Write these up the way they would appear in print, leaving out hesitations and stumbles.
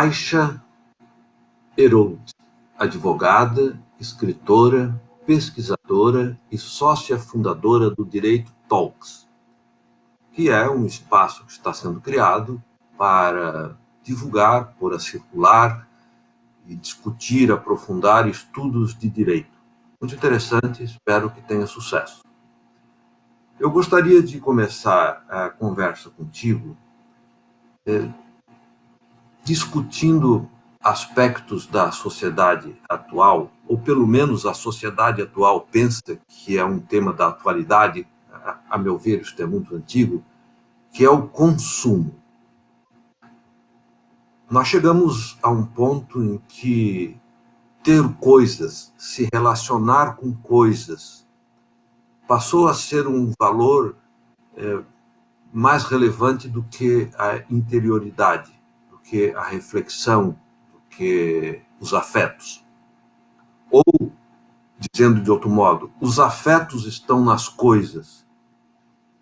Aisha Herold, advogada, escritora, pesquisadora e sócia fundadora do Direito Talks, que é um espaço que está sendo criado para divulgar, pôr a circular e discutir, aprofundar estudos de direito. Muito interessante, espero que tenha sucesso. Eu gostaria de começar a conversa contigo discutindo aspectos da sociedade atual, ou pelo menos a sociedade atual pensa que é um tema da atualidade, a meu ver isso é muito antigo, que é o consumo. Nós chegamos a um ponto em que ter coisas, se relacionar com coisas, passou a ser um valor mais relevante do que a interioridade, do que a reflexão, do que os afetos. Ou, dizendo de outro modo, os afetos estão nas coisas.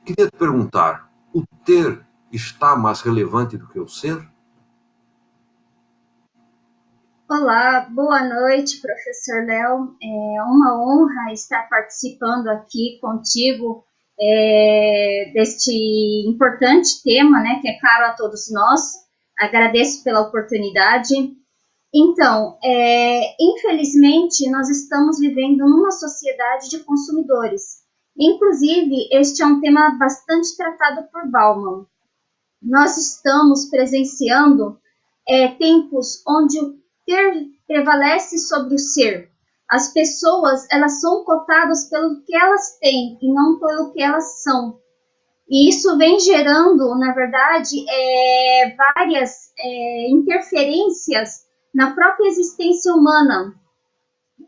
Queria te perguntar, o ter está mais relevante do que o ser? Olá, boa noite, professor Léo. É uma honra estar participando aqui contigo deste importante tema, né, que é caro a todos nós. Agradeço pela oportunidade. Então, infelizmente, nós estamos vivendo numa sociedade de consumidores. Inclusive, este é um tema bastante tratado por Bauman. Nós estamos presenciando tempos onde o ter prevalece sobre o ser. As pessoas, elas são cotadas pelo que elas têm e não pelo que elas são. E isso vem gerando, na verdade, várias interferências na própria existência humana.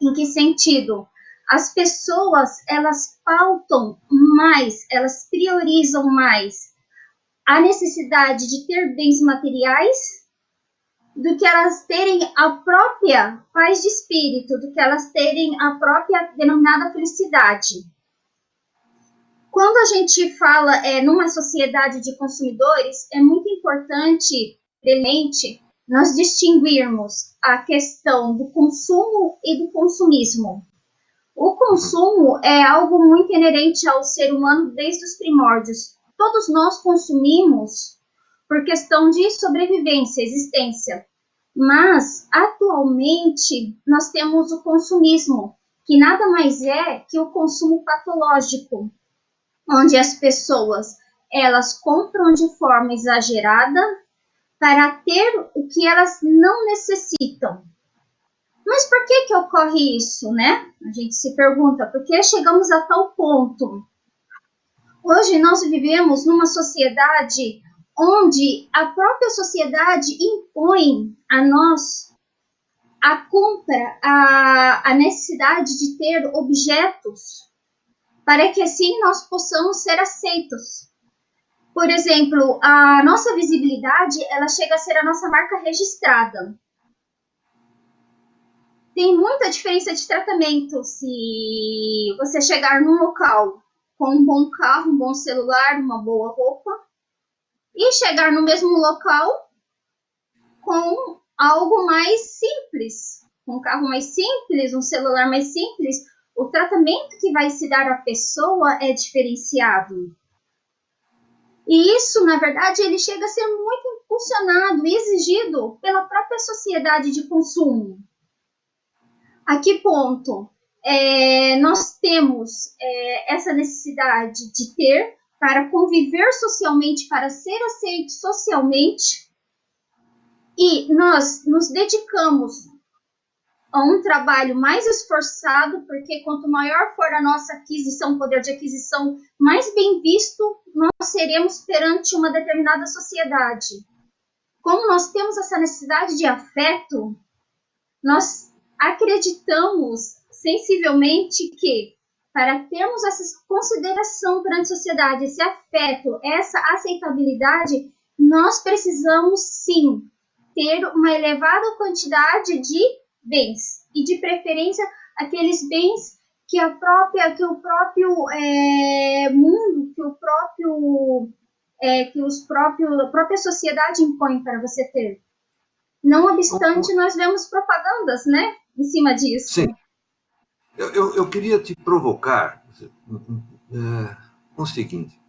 Em que sentido? As pessoas, elas pautam mais, elas priorizam mais a necessidade de ter bens materiais do que elas terem a própria paz de espírito, do que elas terem a própria denominada felicidade. Quando a gente fala numa sociedade de consumidores, é muito importante, realmente, nós distinguirmos a questão do consumo e do consumismo. O consumo é algo muito inerente ao ser humano desde os primórdios. Todos nós consumimos por questão de sobrevivência, existência. Mas, atualmente, nós temos o consumismo, que nada mais é que o consumo patológico, onde as pessoas, elas compram de forma exagerada para ter o que elas não necessitam. Mas por que ocorre isso, né? A gente se pergunta, por que chegamos a tal ponto? Hoje nós vivemos numa sociedade onde a própria sociedade impõe a nós a compra, a necessidade de ter objetos para que assim nós possamos ser aceitos. Por exemplo, a nossa visibilidade, ela chega a ser a nossa marca registrada. Tem muita diferença de tratamento se você chegar num local com um bom carro, um bom celular, uma boa roupa, e chegar no mesmo local com algo mais simples, um carro mais simples, um celular mais simples. O tratamento que vai se dar à pessoa é diferenciado. E isso, na verdade, ele chega a ser muito impulsionado e exigido pela própria sociedade de consumo. A que ponto nós temos essa necessidade de ter para conviver socialmente, para ser aceito socialmente, e nós nos dedicamos a um trabalho mais esforçado, porque quanto maior for a nossa aquisição, poder de aquisição, mais bem visto nós seremos perante uma determinada sociedade. Como nós temos essa necessidade de afeto, nós acreditamos sensivelmente que, para termos essa consideração perante a sociedade, esse afeto, essa aceitabilidade, nós precisamos sim ter uma elevada quantidade de bens, e de preferência aqueles bens que o próprio mundo, a própria sociedade impõe para você ter. Não obstante, nós vemos propagandas, né, em cima disso. Sim. Eu queria te provocar o seguinte.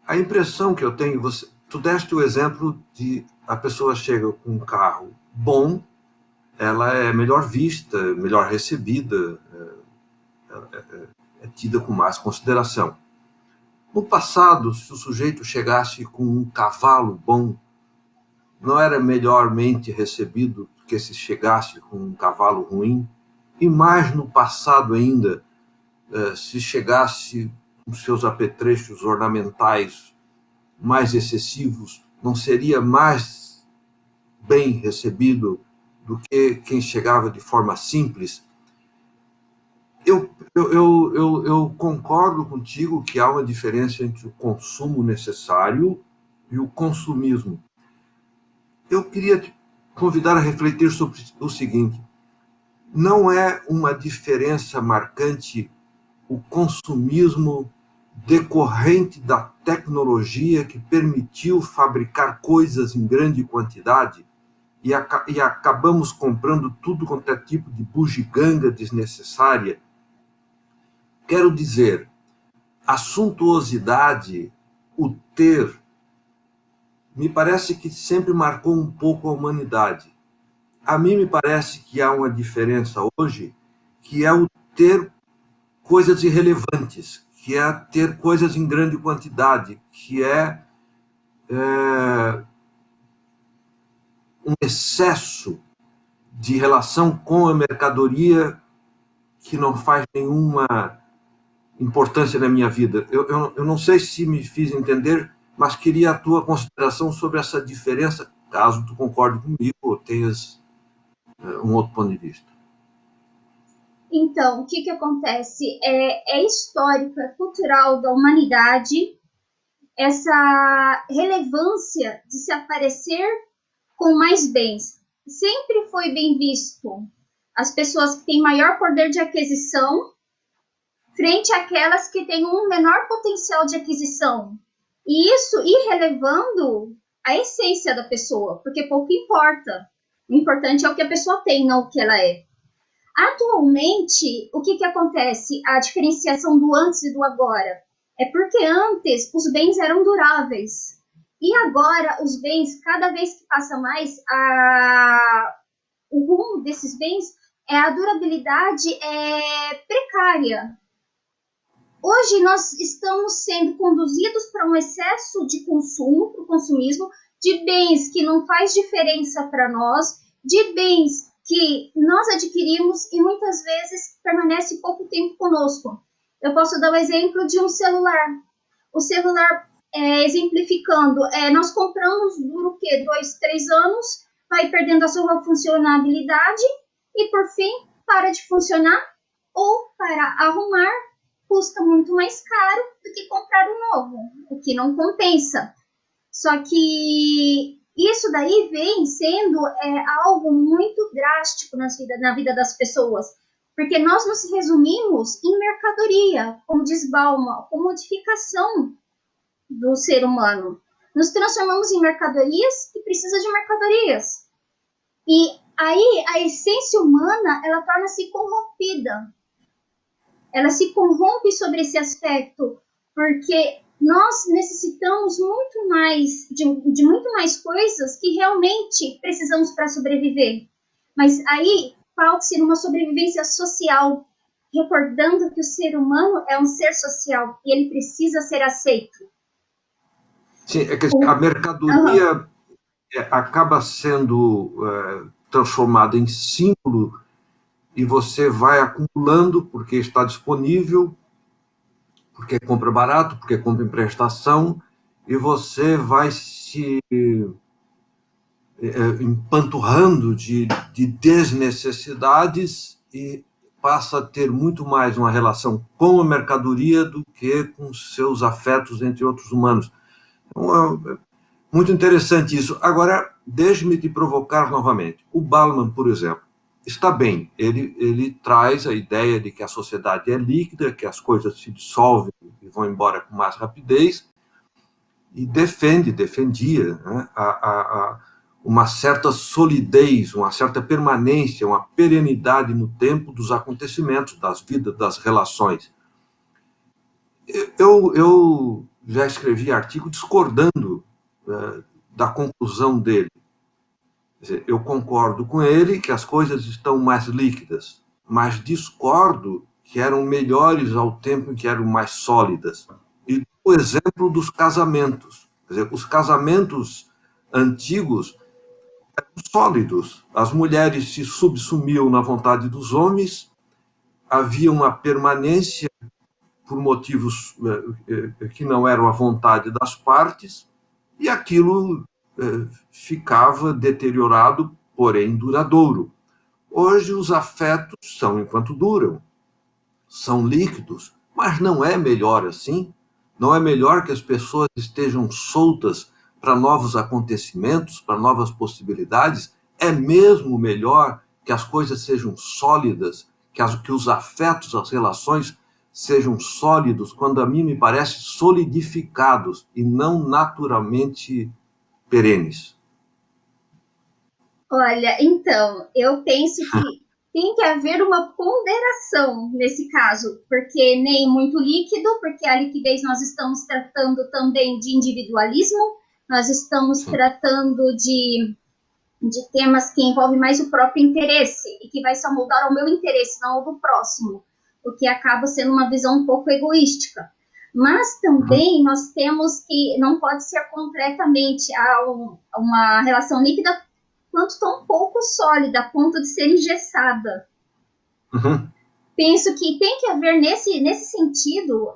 A impressão que eu tenho, tu deste o exemplo de a pessoa chega com um carro bom, ela é melhor vista, melhor recebida, é tida com mais consideração. No passado, se o sujeito chegasse com um cavalo bom, não era melhormente recebido do que se chegasse com um cavalo ruim? E mais no passado ainda, se chegasse com seus apetrechos ornamentais mais excessivos, não seria mais bem recebido do que quem chegava de forma simples? Eu concordo contigo que há uma diferença entre o consumo necessário e o consumismo. Eu queria te convidar a refletir sobre o seguinte: não é uma diferença marcante o consumismo decorrente da tecnologia que permitiu fabricar coisas em grande quantidade e acabamos comprando tudo quanto é tipo de bugiganga desnecessária? Quero dizer, a suntuosidade, o ter, me parece que sempre marcou um pouco a humanidade. A mim me parece que há uma diferença hoje, que é o ter coisas irrelevantes, que é ter coisas em grande quantidade, que é um excesso de relação com a mercadoria que não faz nenhuma importância na minha vida. Eu não sei se me fiz entender, mas queria a tua consideração sobre essa diferença, caso tu concorde comigo ou tenhas um outro ponto de vista. Então, o que acontece? É histórica, cultural da humanidade, essa relevância de se aparecer com mais bens. Sempre foi bem visto as pessoas que têm maior poder de aquisição frente àquelas que têm um menor potencial de aquisição. E isso irrelevando a essência da pessoa, porque pouco importa. O importante é o que a pessoa tem, não o que ela é. Atualmente, o que acontece? A diferenciação do antes e do agora. É porque antes os bens eram duráveis. E agora os bens, cada vez que passa mais, o rumo desses bens a durabilidade é precária. Hoje nós estamos sendo conduzidos para um excesso de consumo, para o consumismo, de bens que não faz diferença para nós, de bens que nós adquirimos e muitas vezes permanece pouco tempo conosco. Eu posso dar o exemplo de um celular. O celular, exemplificando, nós compramos, dura o quê? 2, 3 anos, vai perdendo a sua funcionalidade e, por fim, para de funcionar ou para arrumar custa muito mais caro do que comprar um novo, o que não compensa. Só que isso daí vem sendo algo muito drástico na vida das pessoas, porque nós nos resumimos em mercadoria, como diz Bauman, comodificação do ser humano. Nos transformamos em mercadorias que precisam de mercadorias. E aí a essência humana, ela torna-se corrompida. Ela se corrompe sobre esse aspecto, porque nós necessitamos muito mais de muito mais coisas que realmente precisamos para sobreviver. Mas aí falta-se uma sobrevivência social, recordando que o ser humano é um ser social e ele precisa ser aceito. Sim, é que a mercadoria acaba sendo transformada em símbolo e você vai acumulando porque está disponível, porque compra barato, porque compra em prestação, e você vai se empanturrando de desnecessidades e passa a ter muito mais uma relação com a mercadoria do que com seus afetos entre outros humanos. Então, é muito interessante isso. Agora, deixe-me te provocar novamente. O Bauman, por exemplo, está bem, ele traz a ideia de que a sociedade é líquida, que as coisas se dissolvem e vão embora com mais rapidez, e defendia, né, uma certa solidez, uma certa permanência, uma perenidade no tempo dos acontecimentos, das vidas, das relações. Eu já escrevi artigo discordando da conclusão dele. Quer dizer, eu concordo com ele que as coisas estão mais líquidas, mas discordo que eram melhores ao tempo em que eram mais sólidas. E o exemplo dos casamentos. Quer dizer, os casamentos antigos eram sólidos. As mulheres se subsumiam na vontade dos homens, havia uma permanência por motivos que não eram a vontade das partes, e aquilo ficava deteriorado, porém duradouro. Hoje os afetos são enquanto duram, são líquidos, mas não é melhor assim? Não é melhor que as pessoas estejam soltas para novos acontecimentos, para novas possibilidades? É mesmo melhor que as coisas sejam sólidas, que os afetos, as relações sejam sólidos, quando a mim me parece solidificados e não naturalmente perenes. Olha, então, eu penso que tem que haver uma ponderação nesse caso, porque nem muito líquido, porque a liquidez nós estamos tratando também de individualismo, nós estamos Sim. tratando de temas que envolvem mais o próprio interesse e que vai só moldar ao meu interesse, não ao do próximo, o que acaba sendo uma visão um pouco egoística. Mas também nós temos que não pode ser completamente uma relação líquida quanto tão pouco sólida, a ponto de ser engessada. Uhum. Penso que tem que haver, nesse sentido,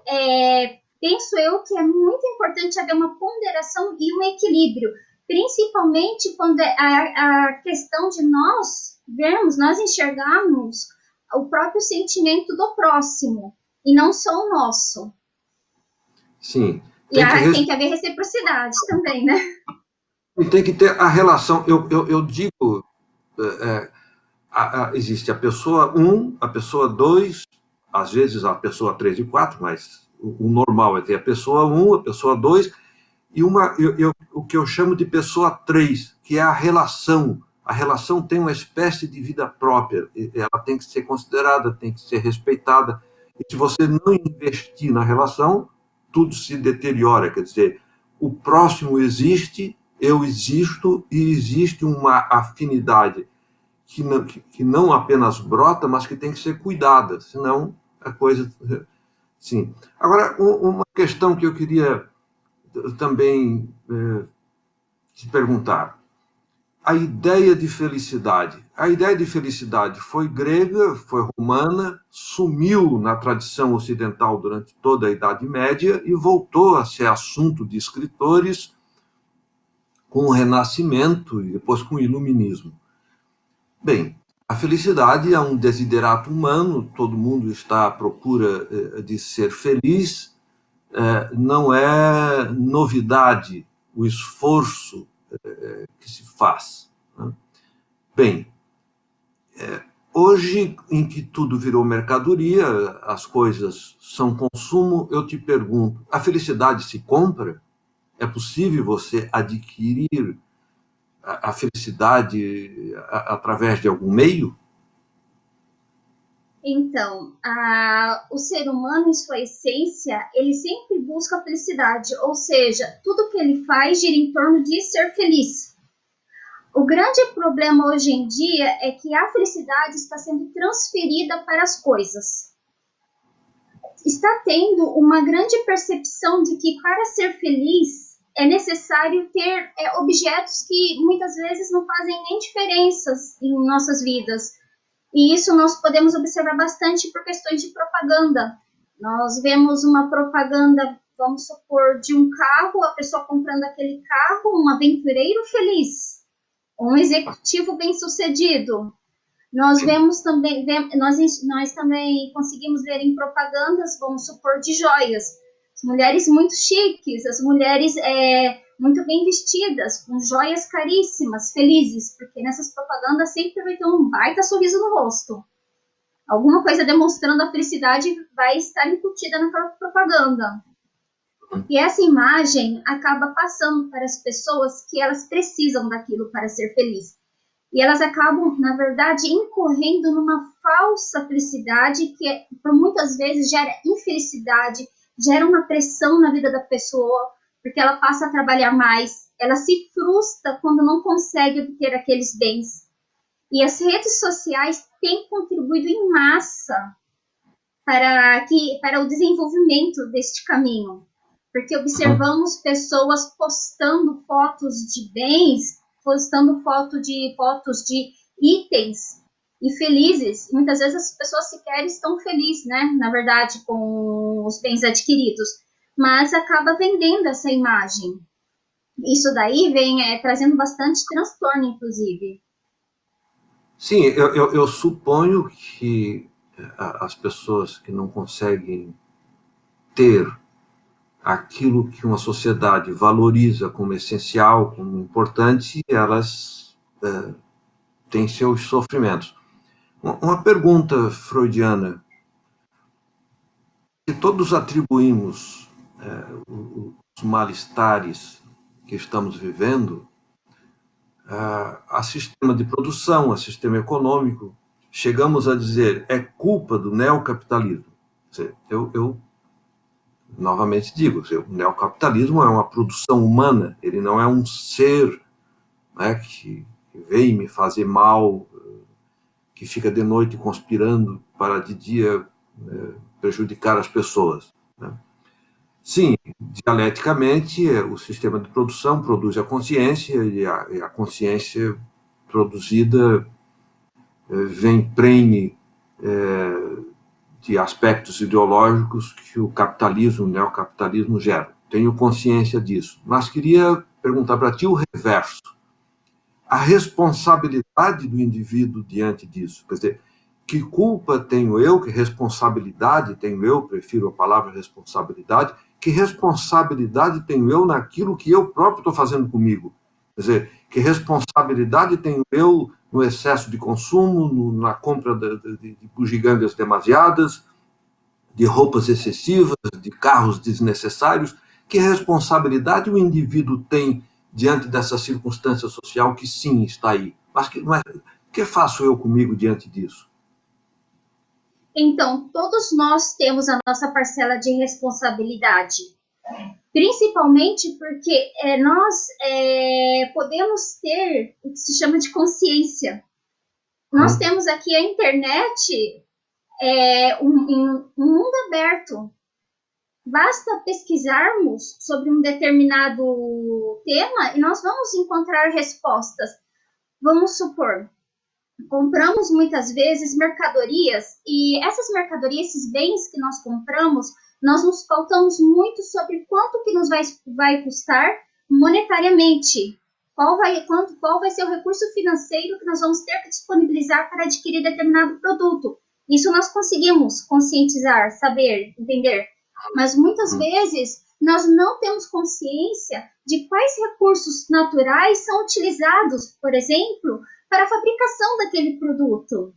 penso eu que é muito importante haver uma ponderação e um equilíbrio, principalmente quando a questão de nós vermos, nós enxergarmos o próprio sentimento do próximo, e não só o nosso. Sim. Tem que haver reciprocidade também, né? E tem que ter a relação. Eu digo, existe a pessoa 1, a pessoa 2, às vezes a pessoa 3 e 4, mas o normal é ter a pessoa 1, a pessoa 2, e o que eu chamo de pessoa 3, que é a relação. A relação tem uma espécie de vida própria, ela tem que ser considerada, tem que ser respeitada. E se você não investir na relação, tudo se deteriora. Quer dizer, o próximo existe, eu existo, e existe uma afinidade que não apenas brota, mas que tem que ser cuidada, senão a coisa... Sim. Agora, uma questão que eu queria também te perguntar. A ideia de felicidade. A ideia de felicidade foi grega, foi romana, sumiu na tradição ocidental durante toda a Idade Média e voltou a ser assunto de escritores com o Renascimento e depois com o Iluminismo. Bem, a felicidade é um desiderato humano, todo mundo está à procura de ser feliz, não é novidade o esforço que se faz. Né? Bem, hoje, em que tudo virou mercadoria, as coisas são consumo, eu te pergunto, a felicidade se compra? É possível você adquirir a felicidade através de algum meio? Então, o ser humano, em sua essência, ele sempre busca a felicidade, ou seja, tudo que ele faz gira em torno de ser feliz. O grande problema hoje em dia é que a felicidade está sendo transferida para as coisas. Está tendo uma grande percepção de que para ser feliz é necessário ter objetos que muitas vezes não fazem nem diferenças em nossas vidas. E isso nós podemos observar bastante por questões de propaganda. Nós vemos uma propaganda, vamos supor, de um carro, a pessoa comprando aquele carro, um aventureiro feliz, um executivo bem-sucedido. Nós vemos também, nós também conseguimos ver em propagandas, vamos supor, de joias. As mulheres muito chiques, as mulheres muito bem vestidas, com joias caríssimas, felizes, porque nessas propagandas sempre vai ter um baita sorriso no rosto. Alguma coisa demonstrando a felicidade vai estar incutida naquela propaganda. E essa imagem acaba passando para as pessoas que elas precisam daquilo para ser felizes. E elas acabam, na verdade, incorrendo numa falsa felicidade que, por muitas vezes, gera infelicidade, gera uma pressão na vida da pessoa, porque ela passa a trabalhar mais, ela se frustra quando não consegue obter aqueles bens. E as redes sociais têm contribuído em massa para o desenvolvimento deste caminho, porque observamos pessoas postando fotos de bens, postando fotos de itens e felizes. Muitas vezes as pessoas sequer estão felizes, né? Na verdade, com os bens adquiridos, mas acaba vendendo essa imagem. Isso daí vem trazendo bastante transtorno, inclusive. Sim, eu suponho que as pessoas que não conseguem ter aquilo que uma sociedade valoriza como essencial, como importante, elas têm seus sofrimentos. Uma pergunta freudiana: se todos atribuímos os malestares que estamos vivendo a sistema de produção, a sistema econômico, chegamos a dizer é culpa do neocapitalismo. Eu novamente digo, o neocapitalismo é uma produção humana, ele não é um ser, né, que vem me fazer mal, que fica de noite conspirando para de dia prejudicar as pessoas. Né? Sim, dialeticamente, o sistema de produção produz a consciência, e a consciência produzida vem prenhe de aspectos ideológicos que o capitalismo, o neocapitalismo gera. Tenho consciência disso. Mas queria perguntar para ti o reverso. A responsabilidade do indivíduo diante disso. Quer dizer, que culpa tenho eu, que responsabilidade tenho eu, prefiro a palavra responsabilidade, que responsabilidade tenho eu naquilo que eu próprio estou fazendo comigo? Quer dizer, que responsabilidade tenho eu no excesso de consumo, na compra de bugigangas demasiadas, de roupas excessivas, de carros desnecessários? Que responsabilidade o indivíduo tem diante dessa circunstância social que sim está aí? Mas o que faço eu comigo diante disso? Então, todos nós temos a nossa parcela de responsabilidade, principalmente porque nós podemos ter o que se chama de consciência. Nós temos aqui a internet, um mundo aberto. Basta pesquisarmos sobre um determinado tema e nós vamos encontrar respostas. Vamos supor, compramos muitas vezes mercadorias e essas mercadorias, esses bens que nós compramos, nós nos pautamos muito sobre quanto que nos vai custar monetariamente. Qual vai ser o recurso financeiro que nós vamos ter que disponibilizar para adquirir determinado produto. Isso nós conseguimos conscientizar, saber, entender. Mas muitas vezes nós não temos consciência de quais recursos naturais são utilizados, por exemplo, para a fabricação daquele produto.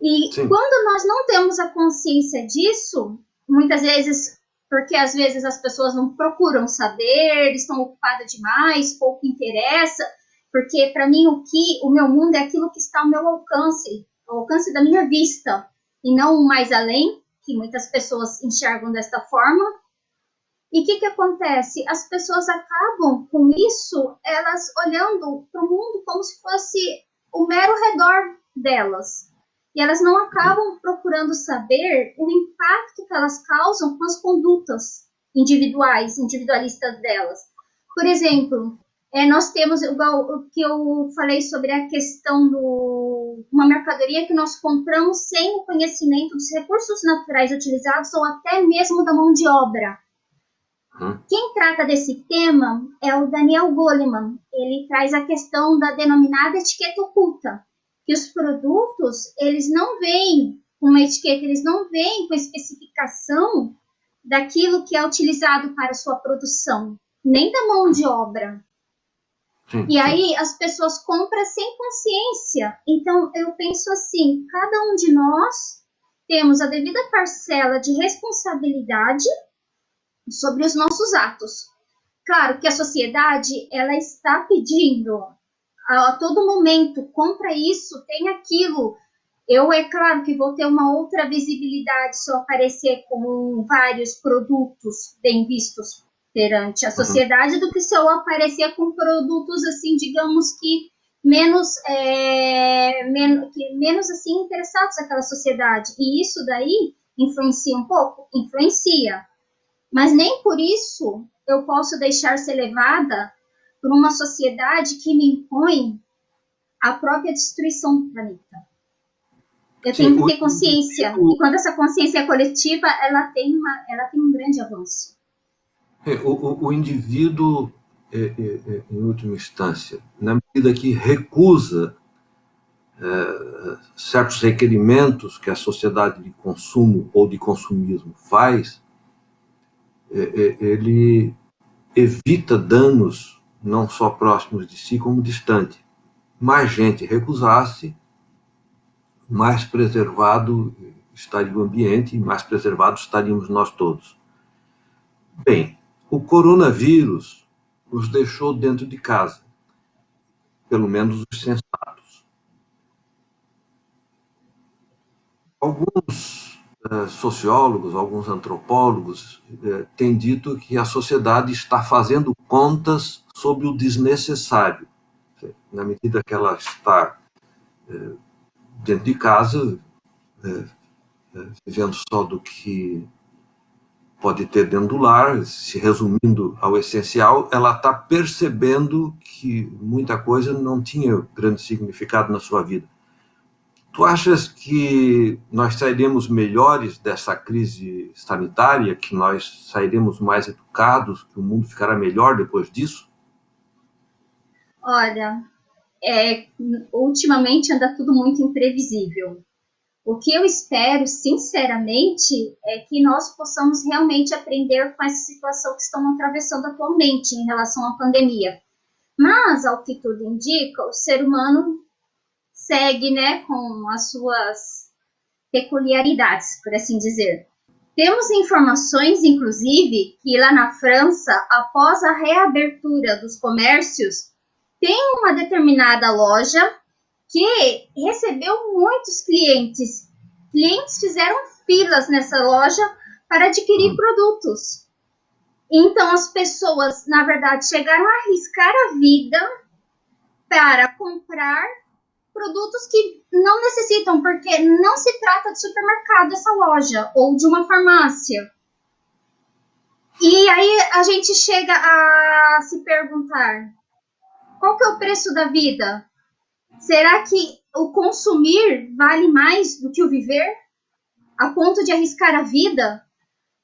E Sim. Quando nós não temos a consciência disso, muitas vezes, porque às vezes as pessoas não procuram saber, estão ocupadas demais, pouco interessa, porque para mim o meu mundo é aquilo que está ao meu alcance, ao alcance da minha vista, e não mais além, que muitas pessoas enxergam desta forma. E o que acontece? As pessoas acabam com isso, elas olhando para o mundo como se fosse o mero redor delas. E elas não acabam procurando saber o impacto que elas causam com as condutas individualistas delas. Por exemplo, nós temos, igual o que eu falei sobre a questão uma mercadoria que nós compramos sem o conhecimento dos recursos naturais utilizados ou até mesmo da mão de obra. Quem trata desse tema é o Daniel Goleman. Ele traz a questão da denominada etiqueta oculta, que os produtos, eles não vêm com uma etiqueta, eles não vêm com a especificação daquilo que é utilizado para sua produção, nem da mão de obra. E aí as pessoas compram sem consciência. Então eu penso assim, cada um de nós temos a devida parcela de responsabilidade sobre os nossos atos. Claro que a sociedade, ela está pedindo a todo momento, compra isso, tem aquilo. Eu, é claro que vou ter uma outra visibilidade se eu aparecer com vários produtos bem vistos perante a sociedade do que se eu aparecer com produtos, assim, digamos que menos assim interessados naquela sociedade. E isso daí influencia um pouco? Influencia. Mas nem por isso eu posso deixar ser levada por uma sociedade que me impõe a própria destruição do planeta. Eu tenho que ter consciência. E quando essa consciência é coletiva, ela tem um grande avanço. O indivíduo, em última instância, na medida que recusa certos requerimentos que a sociedade de consumo ou de consumismo faz, ele evita danos não só próximos de si, como distante. Mais gente recusasse, mais preservado estaria o ambiente e mais preservados estaríamos nós todos. Bem, o coronavírus nos deixou dentro de casa, pelo menos os sensatos. Alguns sociólogos, alguns antropólogos têm dito que a sociedade está fazendo contas sobre o desnecessário. Na medida que ela está dentro de casa, vivendo só do que pode ter dentro do lar, se resumindo ao essencial, ela está percebendo que muita coisa não tinha grande significado na sua vida. Tu achas que nós sairemos melhores dessa crise sanitária, que nós sairemos mais educados, que o mundo ficará melhor depois disso? Olha, ultimamente anda tudo muito imprevisível. O que eu espero, sinceramente, é que nós possamos realmente aprender com essa situação que estamos atravessando atualmente em relação à pandemia. Mas, ao que tudo indica, o ser humano segue, né, com as suas peculiaridades, por assim dizer. Temos informações, inclusive, que lá na França, após a reabertura dos comércios, tem uma determinada loja que recebeu muitos clientes. Clientes fizeram filas nessa loja para adquirir produtos. Então, as pessoas, na verdade, chegaram a arriscar a vida para comprar produtos que não necessitam, porque não se trata de supermercado essa loja, ou de uma farmácia. E aí a gente chega a se perguntar, qual que é o preço da vida? Será que o consumir vale mais do que o viver? A ponto de arriscar a vida?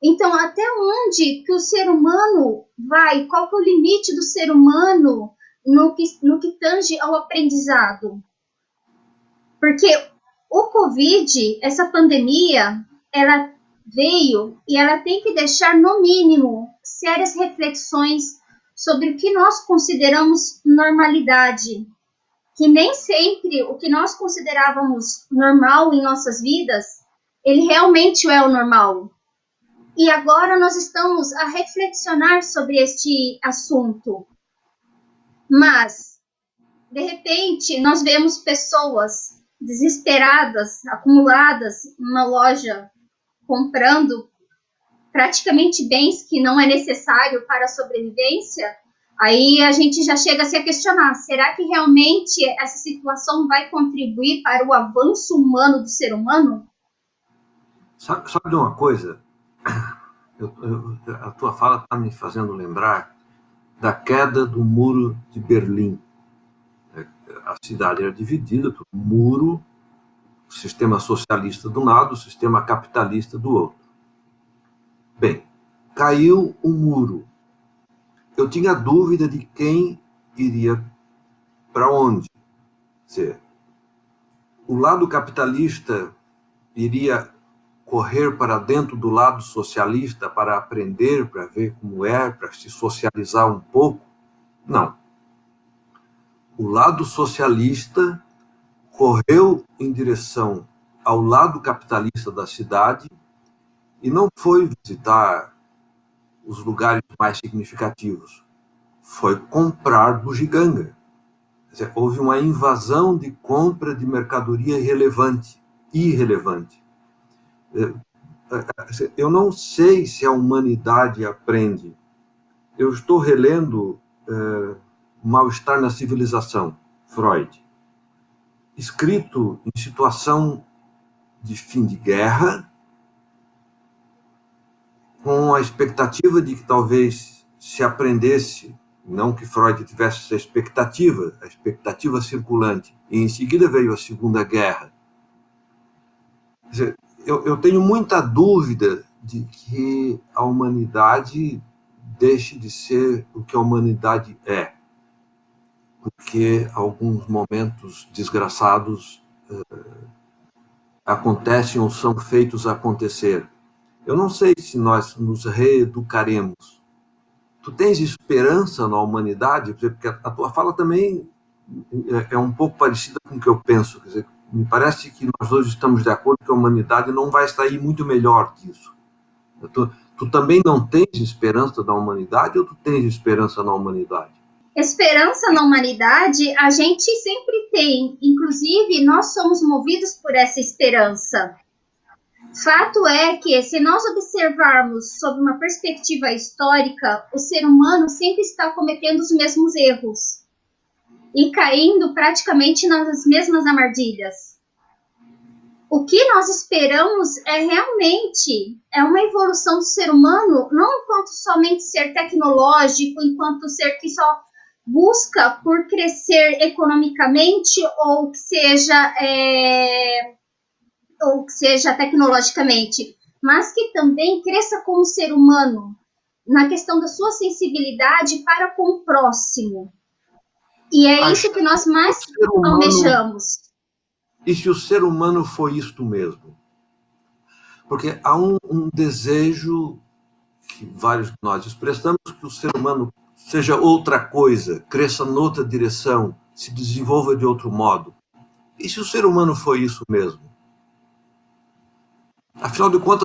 Então, até onde que o ser humano vai? Qual que é o limite do ser humano no que tange ao aprendizado? Porque o Covid, essa pandemia, ela veio e ela tem que deixar, no mínimo, sérias reflexões sobre o que nós consideramos normalidade. Que nem sempre o que nós considerávamos normal em nossas vidas, ele realmente é o normal. E agora nós estamos a reflexionar sobre este assunto. Mas, de repente, nós vemos pessoas desesperadas, acumuladas em uma loja, comprando praticamente bens que não é necessário para a sobrevivência. Aí a gente já chega a se questionar, será que realmente essa situação vai contribuir para o avanço humano do ser humano? Sabe de uma coisa? A tua fala está me fazendo lembrar da queda do Muro de Berlim. A cidade era dividida por um muro, o sistema socialista de um lado, o sistema capitalista do outro. Bem, caiu o muro. Eu tinha dúvida de quem iria para onde. Quer dizer, o lado capitalista iria correr para dentro do lado socialista para aprender, para ver como é, para se socializar um pouco? Não. O lado socialista correu em direção ao lado capitalista da cidade e não foi visitar os lugares mais significativos? Foi comprar bugiganga. Quer dizer, houve uma invasão de compra de mercadoria irrelevante. Eu não sei se a humanidade aprende. Eu estou relendo Mal-Estar na Civilização, Freud, escrito em situação de fim de guerra, com a expectativa de que talvez se aprendesse, não que Freud tivesse essa expectativa, a expectativa circulante, e em seguida veio a Segunda Guerra. Quer dizer, eu tenho muita dúvida de que a humanidade deixe de ser o que a humanidade é, porque alguns momentos desgraçados acontecem ou são feitos acontecer. Eu não sei se nós nos reeducaremos. Tu tens esperança na humanidade? Porque a tua fala também é um pouco parecida com o que eu penso. Quer dizer, me parece que nós hoje estamos de acordo que a humanidade não vai sair muito melhor disso. Tu também não tens esperança na humanidade ou tu tens esperança na humanidade? Esperança na humanidade a gente sempre tem. Inclusive, nós somos movidos por essa esperança. Fato é que, se nós observarmos sob uma perspectiva histórica, o ser humano sempre está cometendo os mesmos erros e caindo praticamente nas mesmas armadilhas. O que nós esperamos é realmente uma evolução do ser humano, não enquanto somente ser tecnológico, enquanto ser que só busca por crescer economicamente ou que seja tecnologicamente, mas que também cresça como ser humano, na questão da sua sensibilidade para com o próximo. E é isso que nós mais almejamos. E se o ser humano foi isto mesmo? Porque há um desejo que vários de nós expressamos, que o ser humano seja outra coisa, cresça noutra direção, se desenvolva de outro modo. E se o ser humano foi isso mesmo? Afinal de contas,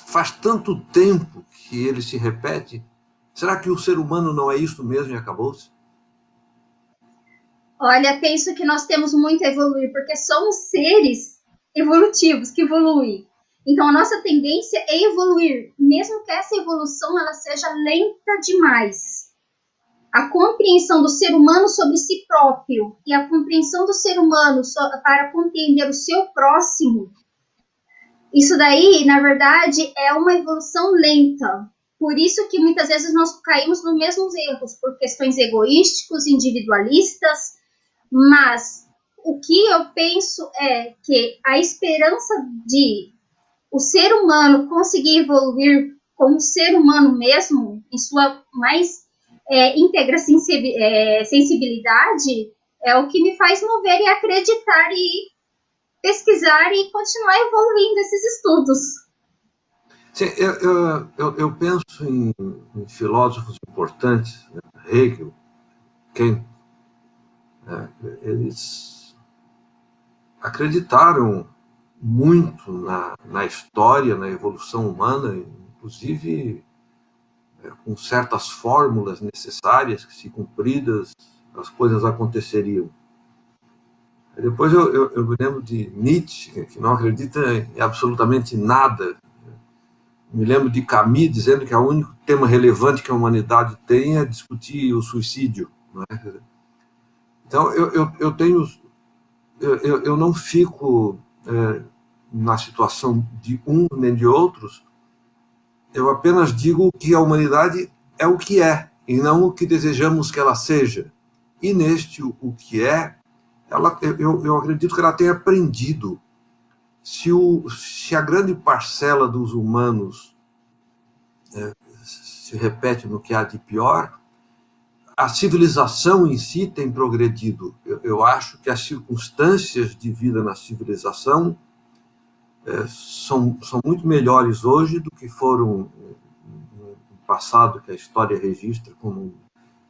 faz tanto tempo que ele se repete. Será que o ser humano não é isso mesmo e acabou-se? Olha, penso que nós temos muito a evoluir, porque somos seres evolutivos que evoluem. Então, a nossa tendência é evoluir, mesmo que essa evolução ela seja lenta demais. A compreensão do ser humano sobre si próprio e a compreensão do ser humano para compreender o seu próximo, isso daí, na verdade, é uma evolução lenta. Por isso que muitas vezes nós caímos nos mesmos erros, por questões egoísticas, individualistas, mas o que eu penso é que a esperança de o ser humano conseguir evoluir como ser humano mesmo, em sua mais íntegra sensibilidade, é o que me faz mover e acreditar e pesquisar e continuar evoluindo esses estudos. Sim, eu penso em filósofos importantes, né? Hegel, Kant, eles acreditaram muito na história, na evolução humana, inclusive com certas fórmulas necessárias que, se cumpridas, as coisas aconteceriam. Depois eu me lembro de Nietzsche, que não acredita em absolutamente nada. Me lembro de Camus dizendo que o único tema relevante que a humanidade tem é discutir o suicídio. Não é? Então, eu não fico na situação de um nem de outros. Eu apenas digo que a humanidade é o que é, e não o que desejamos que ela seja. E neste o que é, eu acredito que ela tenha aprendido. Se a grande parcela dos humanos se repete no que há de pior, a civilização em si tem progredido. Eu acho que as circunstâncias de vida na civilização são muito melhores hoje do que foram no passado, que a história registra como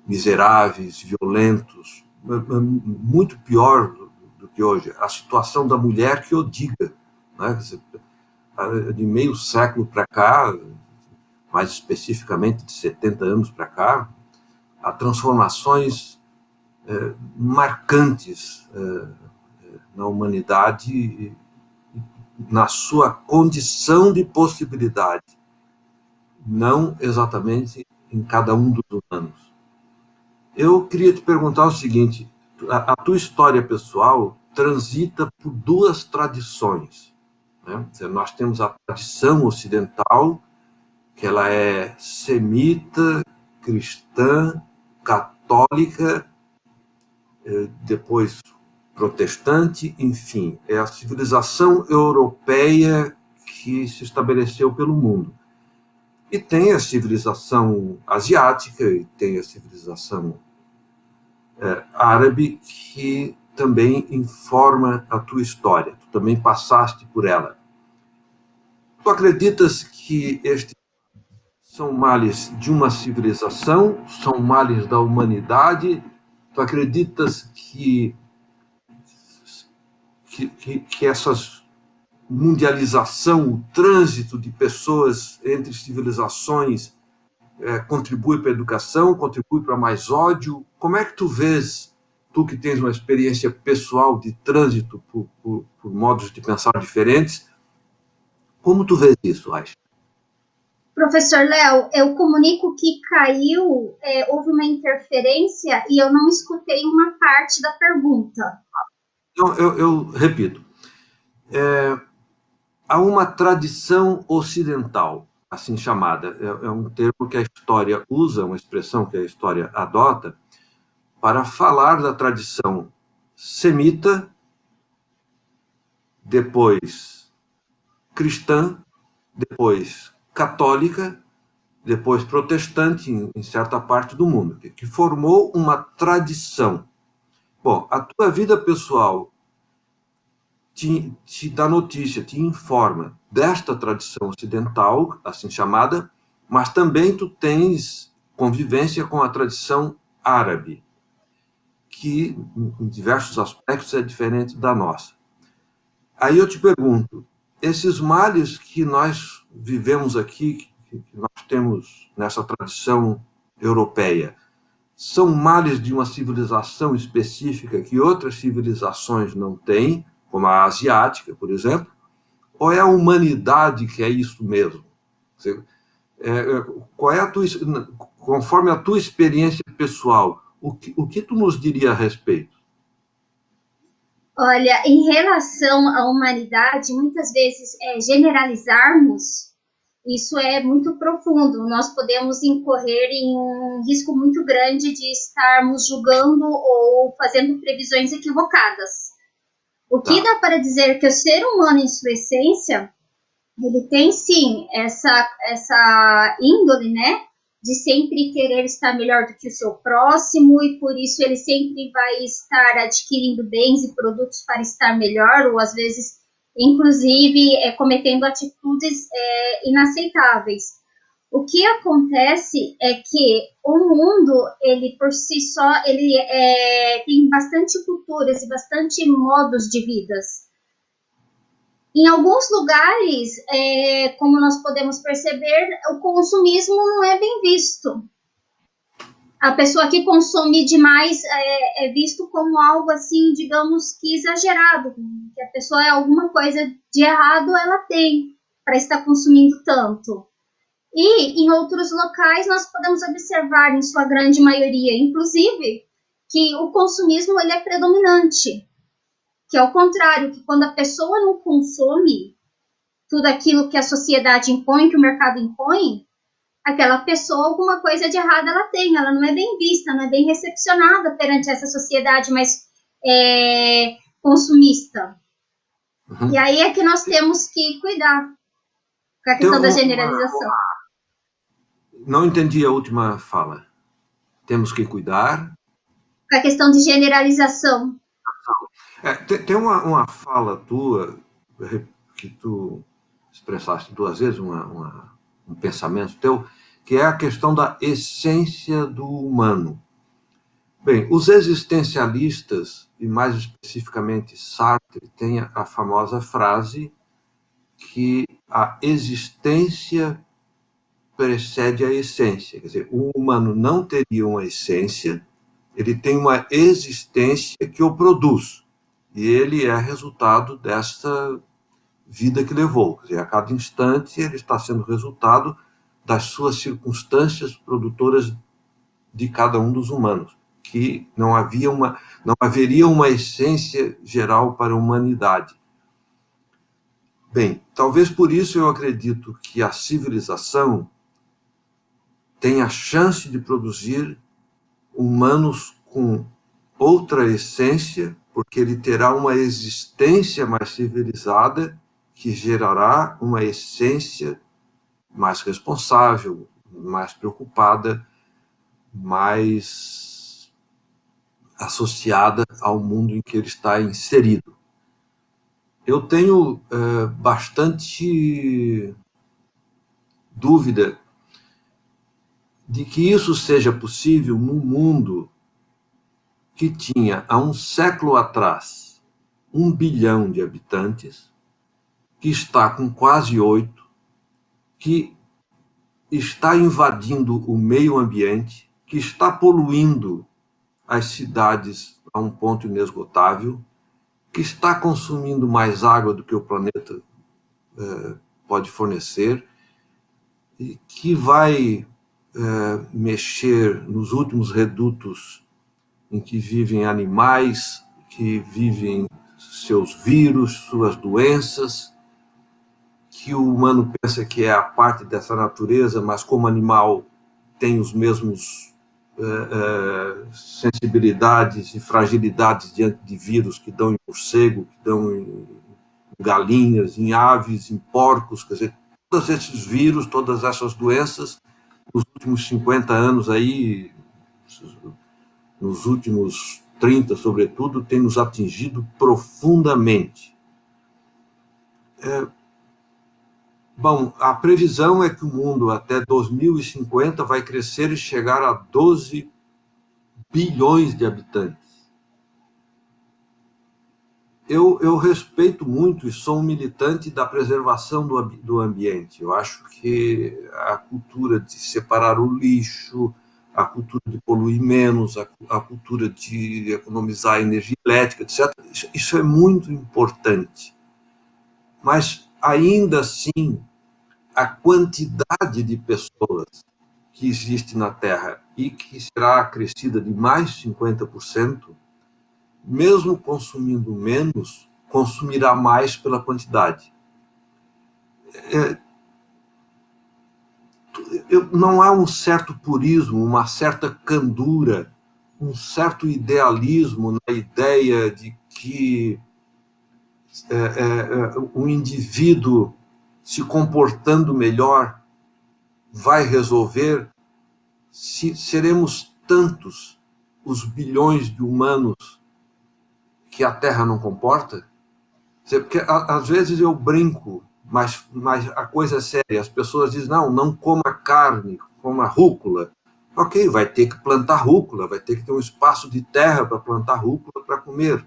miseráveis, violentos, muito pior do que hoje. A situação da mulher que o diga, né? De meio século para cá, mais especificamente de 70 anos para cá, há transformações marcantes na humanidade, na sua condição de possibilidade, não exatamente em cada um dos humanos. Eu queria te perguntar o seguinte: a tua história pessoal transita por duas tradições, né? Nós temos a tradição ocidental, que ela é semita, cristã, católica, depois protestante, enfim, é a civilização europeia que se estabeleceu pelo mundo. E tem a civilização asiática, e tem a civilização árabe, que também informa a tua história. Tu também passaste por ela. Tu acreditas que estes são males de uma civilização, são males da humanidade? Tu acreditas que essas mundialização, o trânsito de pessoas entre civilizações contribui para a educação, contribui para mais ódio? Como é que tu vês, tu que tens uma experiência pessoal de trânsito por modos de pensar diferentes, como tu vês isso, Aisha? Professor Léo, eu comunico que caiu, houve uma interferência e eu não escutei uma parte da pergunta. Então, eu repito. Há uma tradição ocidental, assim chamada, é um termo que a história usa, uma expressão que a história adota, para falar da tradição semita, depois cristã, depois católica, depois protestante em certa parte do mundo, que formou uma tradição. Bom, a tua vida pessoal te dá notícia, te informa desta tradição ocidental, assim chamada, mas também tu tens convivência com a tradição árabe, que em diversos aspectos é diferente da nossa. Aí eu te pergunto, esses males que nós vivemos aqui, que nós temos nessa tradição europeia, são males de uma civilização específica que outras civilizações não têm, como a asiática, por exemplo, ou é a humanidade que é isso mesmo? Qual é conforme a tua experiência pessoal, o que tu nos diria a respeito? Olha, em relação à humanidade, muitas vezes generalizarmos, isso é muito profundo. Nós podemos incorrer em um risco muito grande de estarmos julgando ou fazendo previsões equivocadas. O que dá para dizer que o ser humano, em sua essência, ele tem sim essa índole, né? De sempre querer estar melhor do que o seu próximo, e por isso ele sempre vai estar adquirindo bens e produtos para estar melhor, ou às vezes, inclusive, cometendo atitudes inaceitáveis. O que acontece é que o mundo, ele por si só, ele tem bastante culturas e bastante modos de vidas. Em alguns lugares, como nós podemos perceber, o consumismo não é bem visto. A pessoa que consome demais é visto como algo assim, digamos que exagerado, que a pessoa alguma coisa de errado ela tem para estar consumindo tanto. E em outros locais nós podemos observar, em sua grande maioria, inclusive, que o consumismo ele é predominante. Que é o contrário, que quando a pessoa não consome tudo aquilo que a sociedade impõe, que o mercado impõe, aquela pessoa, alguma coisa de errado ela tem, ela não é bem vista, não é bem recepcionada perante essa sociedade mais consumista. Uhum. E aí é que nós temos que cuidar com a questão da generalização. Não entendi a última fala. Temos que cuidar. Com a questão de generalização. Tem uma fala tua, que tu expressaste duas vezes, um pensamento teu, que é a questão da essência do humano. Bem, os existencialistas, e mais especificamente Sartre, têm a famosa frase que a existência precede a essência. Quer dizer, o humano não teria uma essência, ele tem uma existência que o produz. E ele é resultado dessa vida que levou. Quer dizer, a cada instante ele está sendo resultado das suas circunstâncias produtoras de cada um dos humanos, que não haveria uma essência geral para a humanidade. Bem, talvez por isso eu acredito que a civilização tem a chance de produzir humanos com outra essência, porque ele terá uma existência mais civilizada que gerará uma essência mais responsável, mais preocupada, mais associada ao mundo em que ele está inserido. Eu tenho bastante dúvida de que isso seja possível num mundo que tinha, há um século atrás, 1 bilhão de habitantes, que está com quase 8, que está invadindo o meio ambiente, que está poluindo as cidades a um ponto inesgotável, que está consumindo mais água do que o planeta pode fornecer, e que vai mexer nos últimos redutos em que vivem animais, que vivem seus vírus, suas doenças, que o humano pensa que é a parte dessa natureza, mas como animal tem os mesmos sensibilidades e fragilidades diante de vírus que dão em morcego, que dão em galinhas, em aves, em porcos, quer dizer, todos esses vírus, todas essas doenças, nos últimos 50 anos aí, nos últimos 30, sobretudo, tem nos atingido profundamente. Bom, a previsão é que o mundo até 2050 vai crescer e chegar a 12 bilhões de habitantes. Eu respeito muito e sou um militante da preservação do ambiente. Eu acho que a cultura de separar o lixo, a cultura de poluir menos, a cultura de economizar energia elétrica, etc., isso é muito importante. Mas, ainda assim, a quantidade de pessoas que existe na Terra e que será acrescida de mais 50%, mesmo consumindo menos, consumirá mais pela quantidade. Não há um certo purismo, uma certa candura, um certo idealismo na ideia de que um indivíduo se comportando melhor vai resolver. Se seremos tantos os bilhões de humanos que a Terra não comporta? Porque às vezes eu brinco, mas a coisa é séria. As pessoas dizem, não coma carne, coma rúcula. Ok, vai ter que plantar rúcula, vai ter que ter um espaço de terra para plantar rúcula para comer.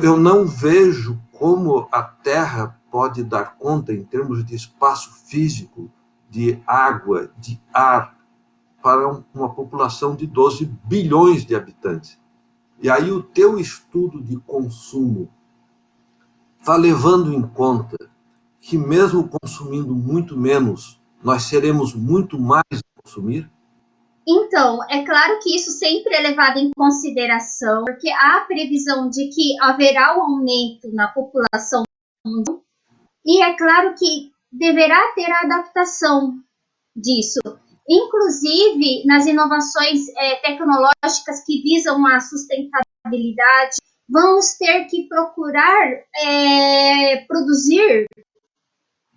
Eu não vejo como a Terra pode dar conta, em termos de espaço físico, de água, de ar, para uma população de 12 bilhões de habitantes. E aí o teu estudo de consumo está levando em conta que, mesmo consumindo muito menos, nós seremos muito mais a consumir? Então, é claro que isso sempre é levado em consideração, porque há a previsão de que haverá um aumento na população mundial, e é claro que deverá ter a adaptação disso. Inclusive, nas inovações tecnológicas que visam a sustentabilidade, vamos ter que procurar produzir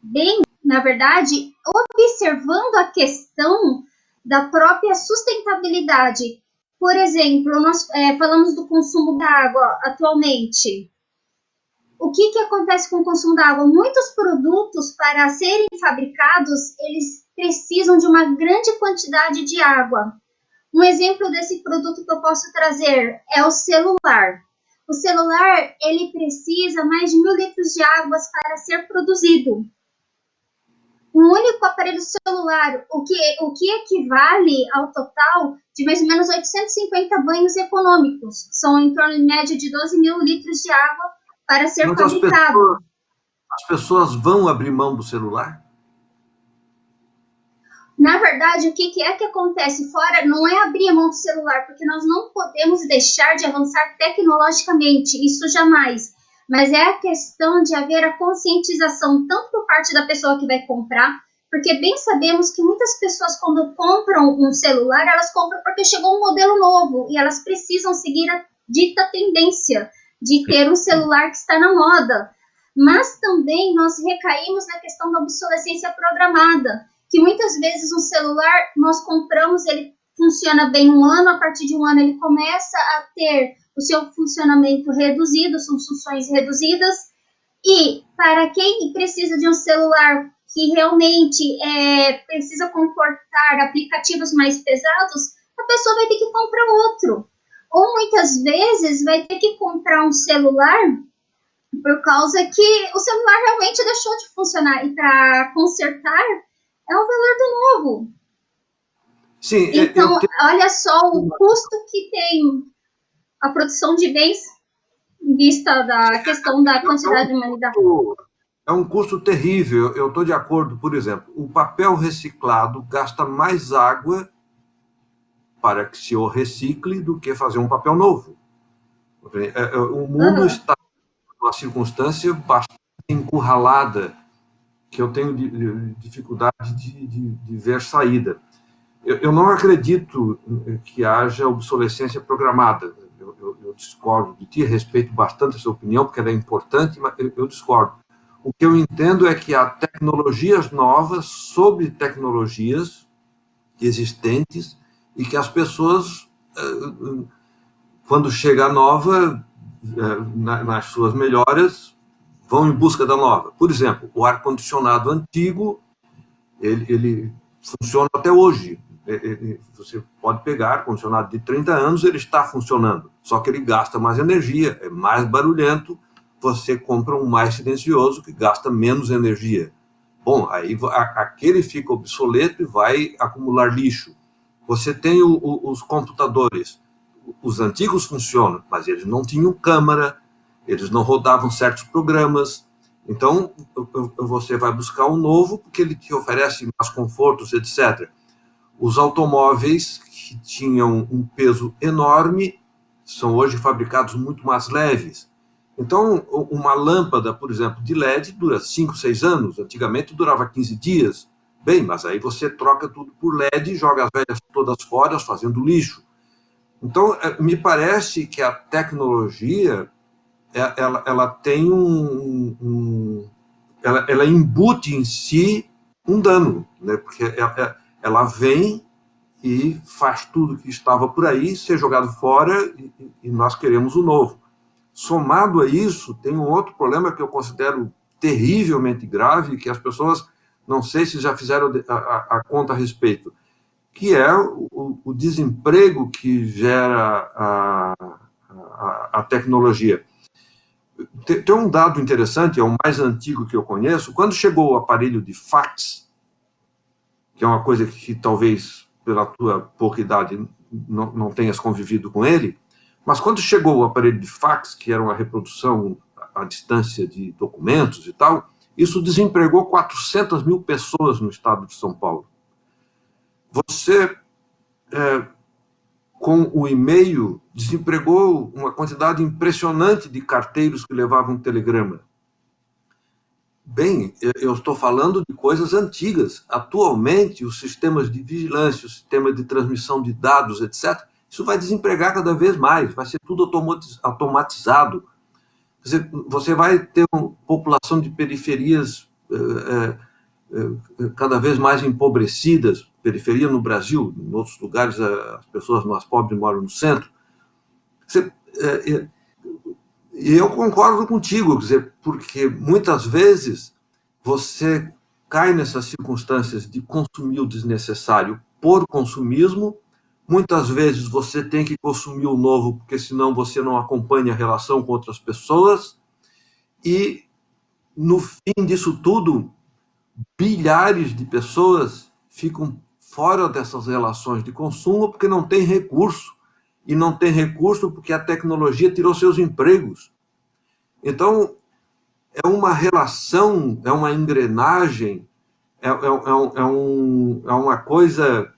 bem, na verdade, observando a questão da própria sustentabilidade. Por exemplo, nós falamos do consumo da água atualmente. O que acontece com o consumo da água? Muitos produtos, para serem fabricados, eles precisam de uma grande quantidade de água. Um exemplo desse produto que eu posso trazer é o celular. O celular, ele precisa mais de 1.000 litros de água para ser produzido. um único aparelho celular, o que equivale ao total de mais ou menos 850 banhos econômicos. São em torno, em média, de 12 mil litros de água para ser Mas fabricado. as pessoas vão abrir mão do celular? Na verdade, o que é que acontece fora não é abrir a mão do celular, porque nós não podemos deixar de avançar tecnologicamente, isso jamais. Mas é a questão de haver a conscientização, tanto por parte da pessoa que vai comprar, porque bem sabemos que muitas pessoas, quando compram um celular, elas compram porque chegou um modelo novo e elas precisam seguir a dita tendência de ter um celular que está na moda. Mas também nós recaímos na questão da obsolescência programada, que muitas vezes um celular nós compramos, ele funciona bem um ano, a partir de um ano ele começa a ter o seu funcionamento reduzido, são funções reduzidas, e para quem precisa de um celular que realmente precisa comportar aplicativos mais pesados, a pessoa vai ter que comprar outro. Ou muitas vezes vai ter que comprar um celular por causa que o celular realmente deixou de funcionar, e para consertar é o valor do novo. Sim, então, olha só o custo que tem a produção de bens em vista da questão da quantidade de humanidade. É um custo terrível, eu estou de acordo. Por exemplo, o papel reciclado gasta mais água para que se o recicle do que fazer um papel novo. O mundo está numa circunstância bastante encurralada, que eu tenho dificuldade de ver saída. Eu não acredito que haja obsolescência programada. Eu discordo de ti, respeito bastante a sua opinião, porque ela é importante, mas eu discordo. O que eu entendo é que há tecnologias novas sobre tecnologias existentes e que as pessoas, quando chega a nova, nas suas melhoras, vão em busca da nova. Por exemplo, o ar-condicionado antigo, ele funciona até hoje. Você pode pegar ar-condicionado de 30 anos, ele está funcionando, só que ele gasta mais energia, é mais barulhento, você compra um mais silencioso que gasta menos energia. Bom, aí aquele fica obsoleto e vai acumular lixo. Você tem os computadores, os antigos funcionam, mas eles não tinham câmera, eles não rodavam certos programas. Então, você vai buscar um novo porque ele te oferece mais confortos, etc. Os automóveis que tinham um peso enorme são hoje fabricados muito mais leves. Então, uma lâmpada, por exemplo, de LED dura 5, 6 anos. Antigamente durava 15 dias. Bem, mas aí você troca tudo por LED e joga as velhas todas fora, fazendo lixo. Então, me parece que a tecnologia, ela tem ela embute em si um dano, né? Porque ela vem e faz tudo que estava por aí ser jogado fora e nós queremos o novo. Somado a isso, tem um outro problema que eu considero terrivelmente grave, que as pessoas, não sei se já fizeram a conta a respeito, que é o desemprego que gera a tecnologia. Tem um dado interessante, é o mais antigo que eu conheço. Quando chegou o aparelho de fax, que é uma coisa que talvez, pela tua pouca idade, não tenhas convivido com ele, mas quando chegou o aparelho de fax, que era uma reprodução à distância de documentos e tal, isso desempregou 400 mil pessoas no estado de São Paulo. Você, com o e-mail, desempregou uma quantidade impressionante de carteiros que levavam telegrama. Bem, eu estou falando de coisas antigas. Atualmente, os sistemas de vigilância, o sistema de transmissão de dados, etc., isso vai desempregar cada vez mais, vai ser tudo automatizado. Quer dizer, você vai ter uma população de periferias cada vez mais empobrecidas, periferia no Brasil, em outros lugares as pessoas mais pobres moram no centro. E eu concordo contigo, quer dizer, porque muitas vezes você cai nessas circunstâncias de consumir o desnecessário por consumismo, muitas vezes você tem que consumir o novo, porque senão você não acompanha a relação com outras pessoas, e no fim disso tudo, bilhares de pessoas ficam fora dessas relações de consumo porque não tem recurso. E não tem recurso porque a tecnologia tirou seus empregos. Então, é uma relação, é uma engrenagem, é uma coisa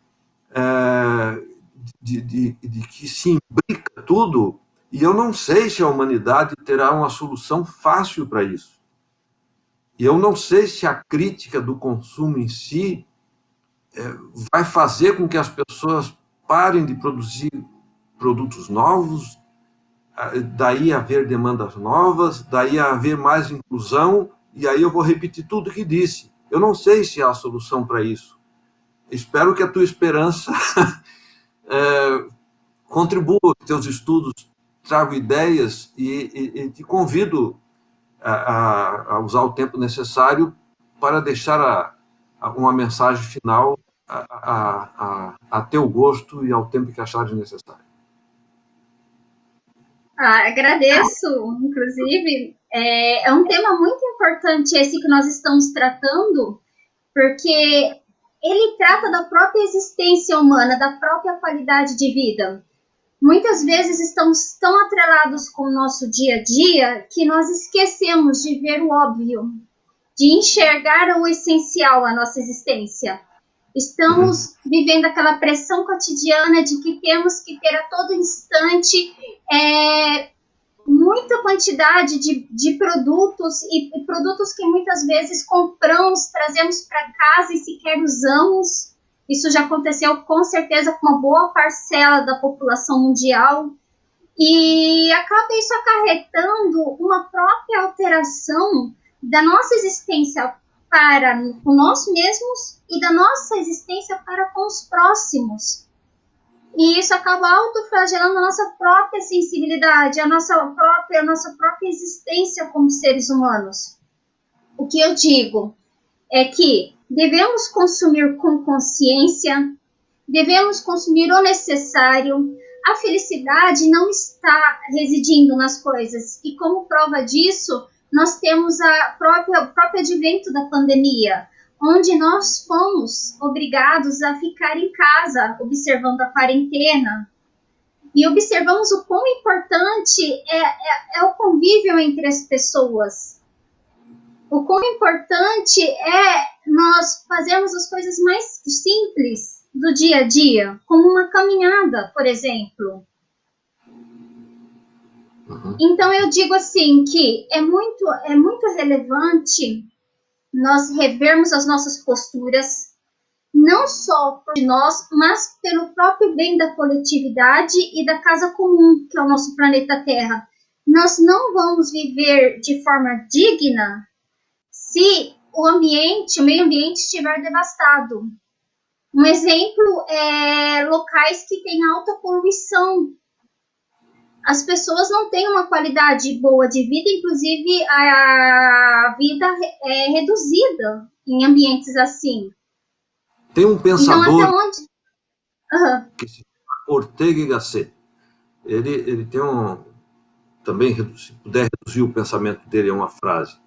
de que se imbrica tudo, e eu não sei se a humanidade terá uma solução fácil para isso. E eu não sei se a crítica do consumo em si vai fazer com que as pessoas parem de produzir produtos novos, daí haver demandas novas, daí haver mais inclusão, e aí eu vou repetir tudo que disse. Eu não sei se há solução para isso. Espero que a tua esperança contribua, que teus estudos tragam ideias, e te convido a usar o tempo necessário para deixar uma mensagem final a teu gosto e ao tempo que achares necessário. Agradeço, inclusive. É um tema muito importante esse que nós estamos tratando, porque ele trata da própria existência humana, da própria qualidade de vida. Muitas vezes estamos tão atrelados com o nosso dia a dia que nós esquecemos de ver o óbvio, de enxergar o essencial à nossa existência. Estamos vivendo aquela pressão cotidiana de que temos que ter a todo instante muita quantidade de produtos, e produtos que muitas vezes compramos, trazemos para casa e sequer usamos. Isso já aconteceu com certeza com uma boa parcela da população mundial, e acaba isso acarretando uma própria alteração da nossa existência para com nós mesmos e da nossa existência para com os próximos. E isso acaba autoflagelando a nossa própria sensibilidade, a nossa própria existência como seres humanos. O que eu digo é que devemos consumir com consciência, devemos consumir o necessário. A felicidade não está residindo nas coisas, e como prova disso, nós temos o próprio advento da pandemia, onde nós fomos obrigados a ficar em casa, observando a quarentena, e observamos o quão importante é o convívio entre as pessoas, o quão importante é nós fazermos as coisas mais simples do dia a dia, como uma caminhada, por exemplo. Então eu digo assim que é muito relevante nós revermos as nossas posturas, não só por nós, mas pelo próprio bem da coletividade e da casa comum, que é o nosso planeta Terra. Nós não vamos viver de forma digna se o meio ambiente estiver devastado. Um exemplo é locais que têm alta poluição. As pessoas não têm uma qualidade boa de vida, inclusive a vida é reduzida em ambientes assim. Tem um pensador então, até onde... que se chama Ortega y Gasset. Ele tem também, se puder reduzir o pensamento dele a uma frase: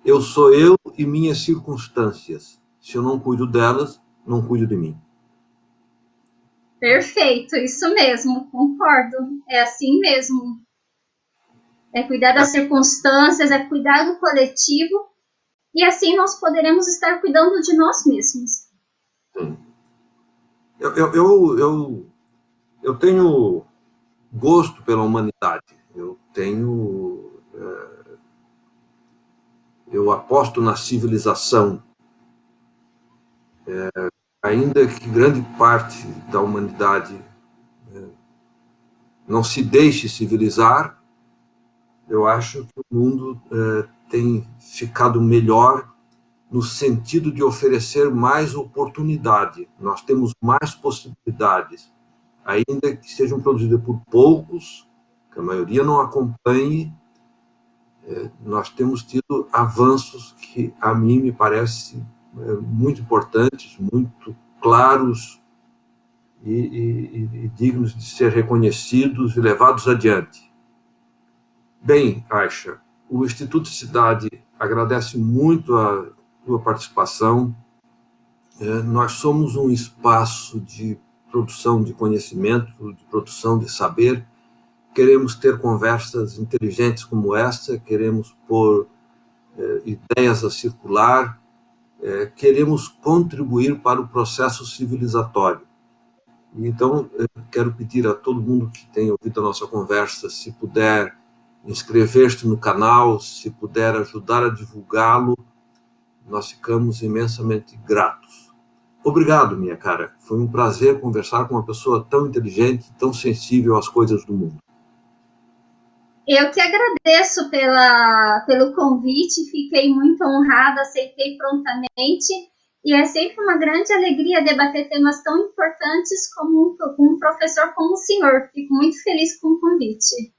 eu sou eu e minhas circunstâncias. Se eu não cuido delas, não cuido de mim. Perfeito, isso mesmo, concordo. É assim mesmo. É cuidar das circunstâncias, é cuidar do coletivo, e assim nós poderemos estar cuidando de nós mesmos. Sim. Eu tenho gosto pela humanidade. Eu aposto na civilização. Ainda que grande parte da humanidade não se deixe civilizar, eu acho que o mundo tem ficado melhor no sentido de oferecer mais oportunidade. Nós temos mais possibilidades, ainda que sejam produzidas por poucos, que a maioria não acompanhe. Nós temos tido avanços que a mim me parecem muito importantes, muito claros e dignos de ser reconhecidos e levados adiante. Bem, Aisha, o Instituto Cidade agradece muito tua participação. Nós somos um espaço de produção de conhecimento, de produção de saber. Queremos ter conversas inteligentes como esta, queremos pôr ideias a circular, queremos contribuir para o processo civilizatório. Então, eu quero pedir a todo mundo que tem ouvido a nossa conversa, se puder inscrever-se no canal, se puder ajudar a divulgá-lo, nós ficamos imensamente gratos. Obrigado, minha cara. Foi um prazer conversar com uma pessoa tão inteligente, tão sensível às coisas do mundo. Eu que agradeço pelo convite, fiquei muito honrada, aceitei prontamente, e é sempre uma grande alegria debater temas tão importantes com um professor como o senhor. Fico muito feliz com o convite.